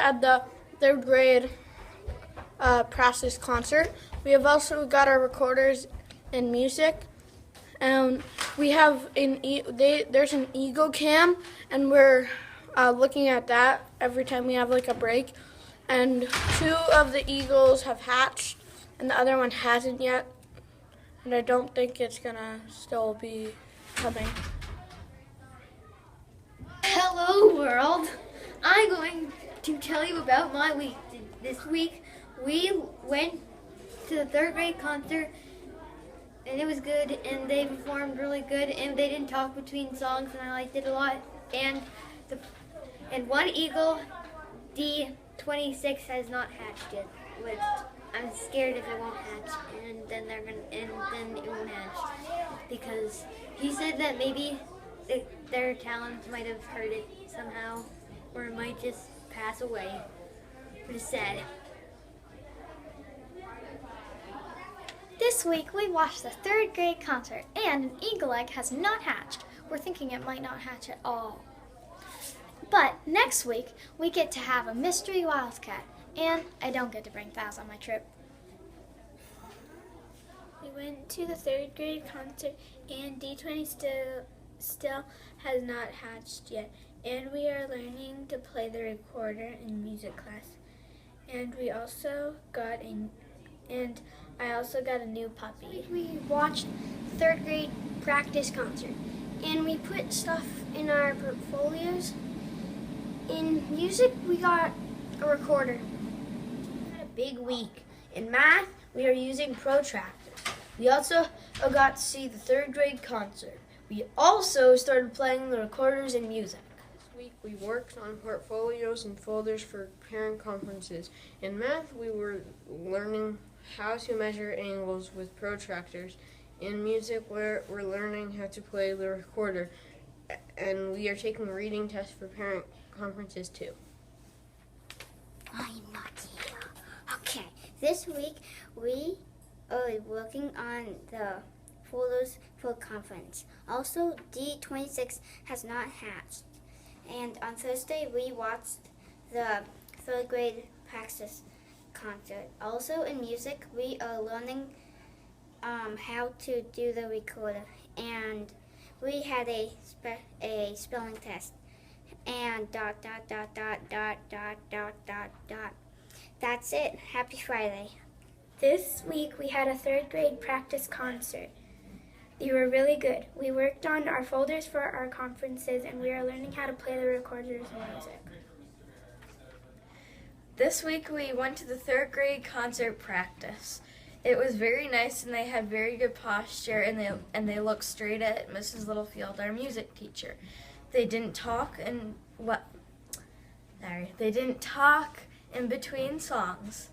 had the third grade practice concert. We have also got our recorders and music. We have there's an Eagle Cam, and we're looking at that every time we have like a break. And 2 of the eagles have hatched, and the other one hasn't yet. And I don't think it's gonna still be coming. Hello world! I'm going to tell you about my week. This week we went to the third grade concert and it was good and they performed really good and they didn't talk between songs and I liked it a lot. And one eagle, D26, has not hatched yet, which I'm scared if it won't hatch and then it won't hatch because he said that maybe their talons might have hurt it somehow, or it might just pass away. But it's sad. This week we watched the third grade concert and an eagle egg has not hatched. We're thinking it might not hatch at all. But next week we get to have a mystery wildcat and I don't get to bring Thaz on my trip. We went to the third grade concert and D20 still has not hatched yet, and we are learning to play the recorder in music class. And I also got a new puppy. We watched third grade practice concert and we put stuff in our portfolios. In music we got a recorder. We had a big week. In math we are using protractors. We also got to see the third grade concert. We also started playing the recorders in music. This week we worked on portfolios and folders for parent conferences. In math we were learning how to measure angles with protractors. In music we're learning how to play the recorder. And we are taking reading tests for parent conferences too. I'm not here. Okay, this week we are working on the folders for conference. Also, D26 has not hatched. And on Thursday, we watched the third grade practice concert. Also, in music, we are learning how to do the recorder. And we had a spelling test. And ... That's it. Happy Friday. This week we had a third grade practice concert. They were really good. We worked on our folders for our conferences and we are learning how to play the recorders and music. This week we went to the third grade concert practice. It was very nice and they had very good posture and they looked straight at Mrs. Littlefield, our music teacher. They didn't talk in between songs.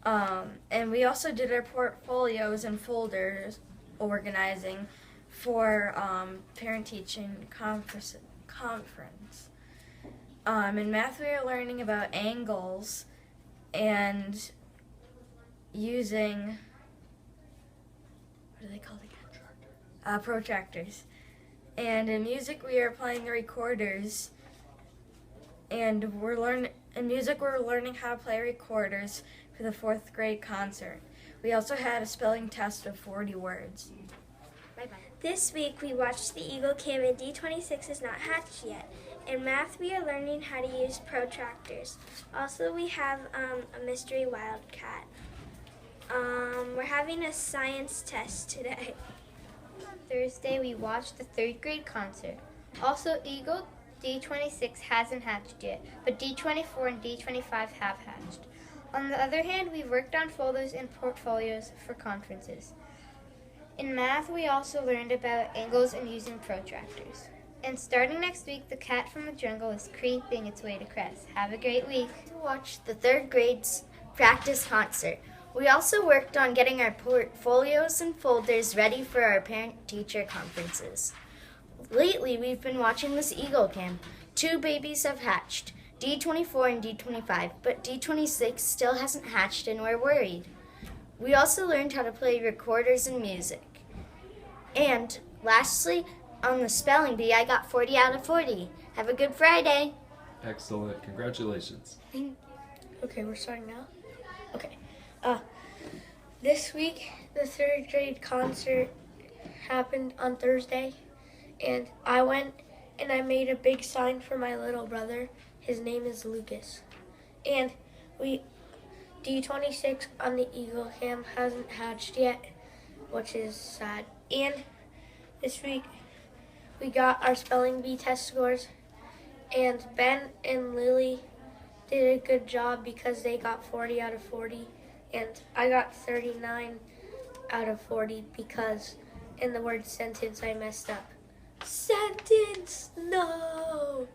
And we also did our portfolios and folders organizing for parent-teaching conference. In math, we are learning about angles and using, what are they called again? Protractors. And in music, we are playing the recorders. And in music, we're learning how to play recorders for the fourth grade concert. We also had a spelling test of 40 words. Bye-bye. This week we watched the Eagle Cam and D26 is not hatched yet. In math we are learning how to use protractors. Also we have a mystery wildcat. We're having a science test today. Thursday we watched the third grade concert. Also, Eagle D26 hasn't hatched yet, but D24 and D25 have hatched. On the other hand, we worked on folders and portfolios for conferences. In math, we also learned about angles and using protractors. And starting next week, the cat from the jungle is creeping its way to Crest. Have a great week. To watch the third grade's practice concert. We also worked on getting our portfolios and folders ready for our parent-teacher conferences. Lately, we've been watching this Eagle Cam. 2 babies have hatched, D24 and D25, but D26 still hasn't hatched and we're worried. We also learned how to play recorders and music. And lastly, on the spelling bee, I got 40 out of 40. Have a good Friday. Excellent. Congratulations. Okay, we're starting now. Okay. This week, the third grade concert happened on Thursday, and I went and I made a big sign for my little brother. His name is Lucas. And D26 on the Eagle Cam hasn't hatched yet, which is sad. And this week, we got our spelling bee test scores, and Ben and Lily did a good job because they got 40 out of 40, and I got 39 out of 40 because in the word sentence I messed up. Sentence, no.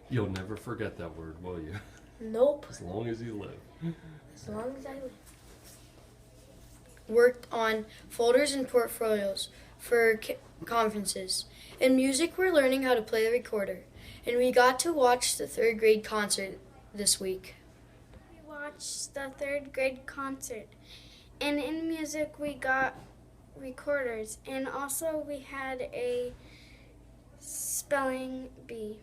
You'll never forget that word, will you? Nope. As long as you live. As long as I live. Worked on folders and portfolios for conferences. In music, we're learning how to play the recorder. And we got to watch the third grade concert this week. We watched the third grade concert. And in music, we got recorders. And also, we had a spelling bee.